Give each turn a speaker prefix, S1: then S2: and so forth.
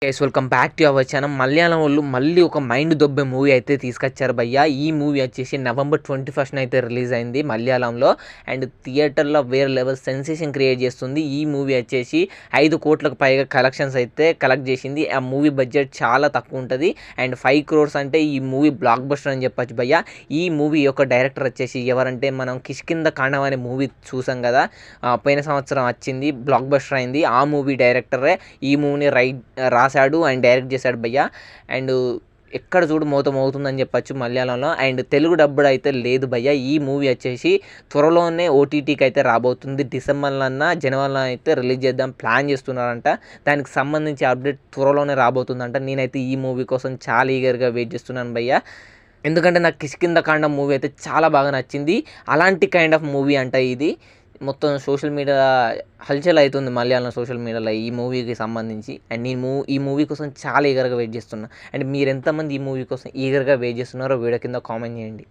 S1: Guys welcome back to our channel. Malayalam వాళ్ళు మళ్ళీ ఒక మైండ్ దొబ్బే మూవీ అయితే తీసుకొచ్చారు భయ్య. ఈ మూవీ వచ్చేసి November 21st అయితే రిలీజ్ అయింది మలయాళంలో. అండ్ థియేటర్లో వేరే లెవెల్ సెన్సేషన్ క్రియేట్ చేస్తుంది. ఈ మూవీ వచ్చేసి 5 కోట్లకు పైగా కలెక్షన్స్ అయితే కలెక్ట్ చేసింది. ఆ మూవీ బడ్జెట్ చాలా తక్కువ ఉంటుంది. అండ్ 5 crores అంటే ఈ మూవీ బ్లాక్ బస్టర్ అని చెప్పొచ్చు భయ్య. ఈ మూవీ యొక్క డైరెక్టర్ వచ్చేసి ఎవరంటే మనం కిష్కింద కాండం అనే మూవీ చూసాం కదా, పోయిన సంవత్సరం వచ్చింది, బ్లాక్ బస్టర్ అయింది. ఆ మూవీ డైరెక్టరే ఈ మూవీని రాశాడు అండ్ డైరెక్ట్ చేశాడు భయ్య. అండ్ ఎక్కడ చూడు మోతుందని చెప్పచ్చు మలయాళంలో. అండ్ తెలుగు డబ్బుడు అయితే లేదు భయ్య. ఈ మూవీ వచ్చేసి త్వరలోనే ఓటీటీకి అయితే రాబోతుంది. డిసెంబర్లన్నా జనవరిలో అయితే రిలీజ్ చేద్దాం ప్లాన్ చేస్తున్నారంట. దానికి సంబంధించి అప్డేట్ త్వరలోనే రాబోతుందంట. నేనైతే ఈ మూవీ కోసం చాలా ఈగర్గా వెయిట్ చేస్తున్నాను భయ్య. ఎందుకంటే నాకు కిష్కింద కాండం మూవీ అయితే చాలా బాగా నచ్చింది. అలాంటి కైండ్ ఆఫ్ మూవీ అంట ఇది. మొత్తం సోషల్ మీడియా హల్చల్ అవుతుంది మలయాళం సోషల్ మీడియాలో ఈ మూవీకి సంబంధించి. అండ్ నేను ఈ మూవీ కోసం చాలా ఈగర్గా వెయిట్ చేస్తున్నా. అండ్ మీరు ఎంతమంది ఈ మూవీ కోసం ఈగర్గా వెయిట్ చేస్తున్నారో వీడియో కింద కామెంట్ చేయండి.